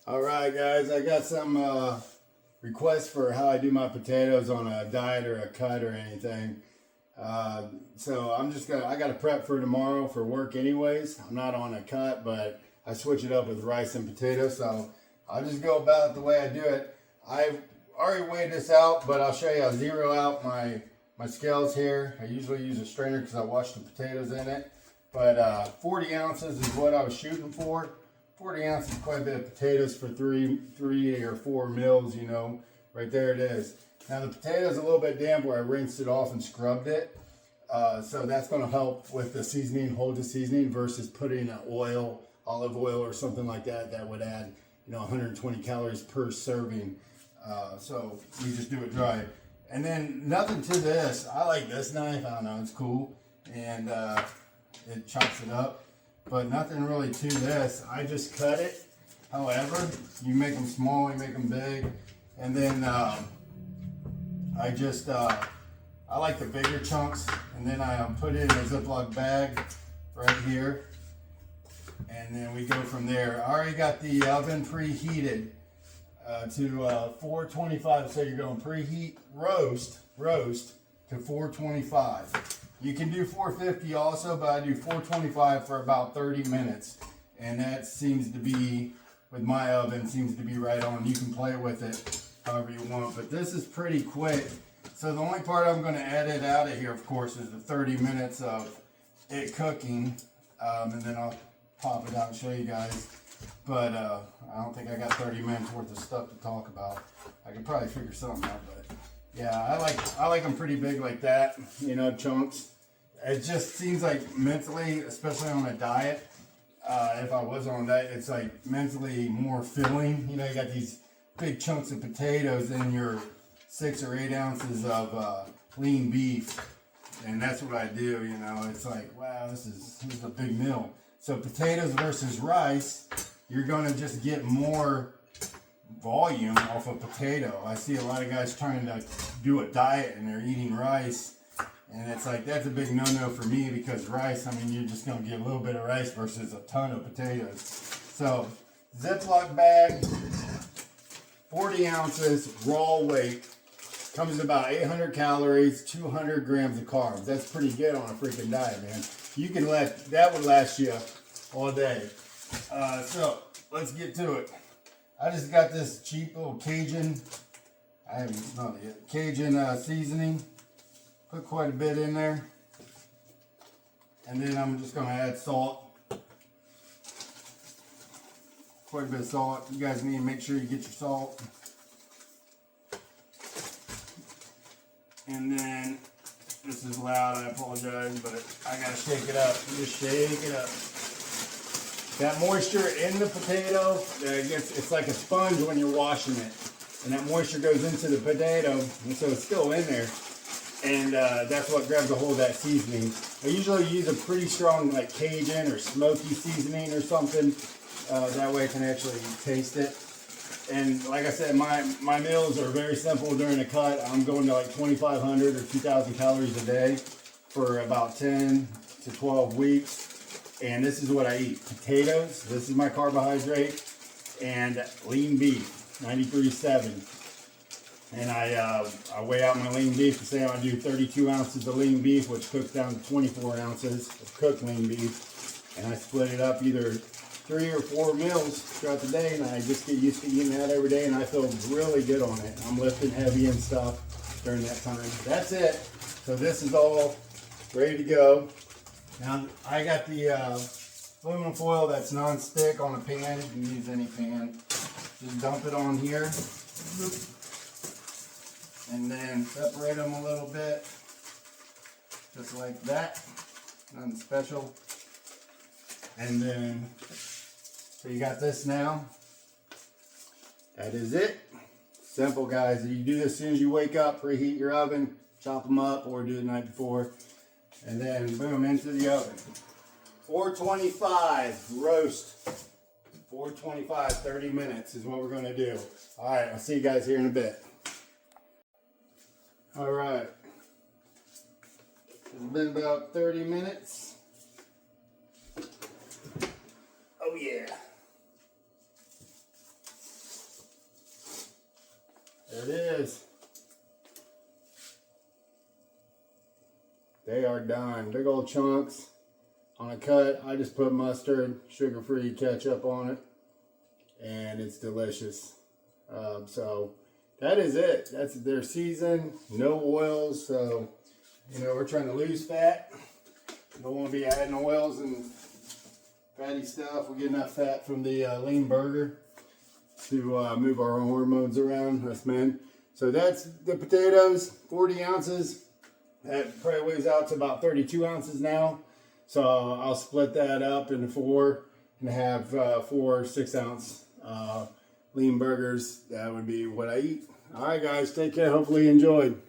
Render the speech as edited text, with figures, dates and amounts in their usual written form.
All right, guys, I got some requests for how I do my potatoes on a diet or a cut or anything. So I got to prep for tomorrow for work anyways. I'm not on a cut, but I switch it up with rice and potatoes. So I'll just go about it the way I do it. I already weighed this out, but I'll show you. I'll zero out my scales here. I usually use a strainer because I wash the potatoes in it. But 40 ounces is what I was shooting for. 40 ounces is quite a bit of potatoes for three or four meals, you know. Right there it is. Now the potato's a little bit damp where I rinsed it off and scrubbed it. So that's going to help with the seasoning, hold the seasoning, versus putting an oil, olive oil or something like that, that would add, 120 calories per serving. So we just do it dry. And then nothing to this. I like this knife. I don't know, it's cool. And it chops it up. But nothing really to this. I just cut it. However, you make them small, you make them big. And then I like the bigger chunks. And then I put it in a Ziploc bag right here. And then we go from there. I already got the oven preheated to 425. So you're going preheat roast to 425. You can do 450 also, but I do 425 for about 30 minutes. And that seems to be, with my oven, seems to be right on. You can play with it however you want, but this is pretty quick. So the only part I'm going to edit out of here, of course, is the 30 minutes of it cooking. And then I'll pop it out and show you guys. But I don't think I got 30 minutes worth of stuff to talk about. I could probably figure something out, but yeah, I like them pretty big like that, chunks. It just seems like mentally, especially on a diet, if I was on a diet, it's like mentally more filling. You got these big chunks of potatoes in your 6 or 8 ounces of lean beef, and that's what I do. It's like, wow, this is a big meal. So potatoes versus rice, you're gonna just get more volume off a potato. I see a lot of guys trying to do a diet and they're eating rice, and it's like, that's a big no-no for me, because rice, you're just going to get a little bit of rice versus a ton of potatoes. So Ziploc bag, 40 ounces, raw weight, comes to about 800 calories, 200 grams of carbs. That's pretty good on a freaking diet, man. That would last you all day. So let's get to it. I just got this cheap little Cajun, Cajun seasoning. Put quite a bit in there. And then I'm just going to add salt. Quite a bit of salt. You guys need to make sure you get your salt. And then, this is loud, I apologize, but I got to shake it up. Just shake it up. That moisture in the potato, it's like a sponge when you're washing it. And that moisture goes into the potato, and so it's still in there. And that's what grabs a hold of that seasoning. I usually use a pretty strong, like Cajun or smoky seasoning or something. That way I can actually taste it. And like I said, my meals are very simple during a cut. I'm going to like 2,500 or 2,000 calories a day for about 10 to 12 weeks. And this is what I eat. Potatoes, this is my carbohydrate, and lean beef, 93.7. And I weigh out my lean beef. Say I do 32 ounces of lean beef, which cooks down to 24 ounces of cooked lean beef. And I split it up either 3 or 4 meals throughout the day, and I just get used to eating that every day, and I feel really good on it. I'm lifting heavy and stuff during that time. That's it. So this is all ready to go. Now, I got the aluminum foil that's non-stick on a pan. You can use any pan. Just dump it on here. And then separate them a little bit. Just like that. Nothing special. And then, so you got this now. That is it. Simple, guys. You do this as soon as you wake up, preheat your oven, chop them up, or do it the night before. And then boom, into the oven. 425 roast. 425, 30 minutes is what we're going to do. All right, I'll see you guys here in a bit. All right. It's been about 30 minutes. Oh yeah. There it is. They are done. Big old chunks on a cut. I just put mustard, sugar-free ketchup on it, and it's delicious. So that is it. That's their season. No oils. So, you know, we're trying to lose fat. Don't want to be adding oils and fatty stuff. We get enough fat from the lean burger to move our hormones around, us men. So that's the potatoes, 40 ounces. That probably weighs out to about 32 ounces now. So I'll split that up into 4 and have 4 6-ounce lean burgers. That would be what I eat. All right, guys, take care. Hopefully you enjoyed.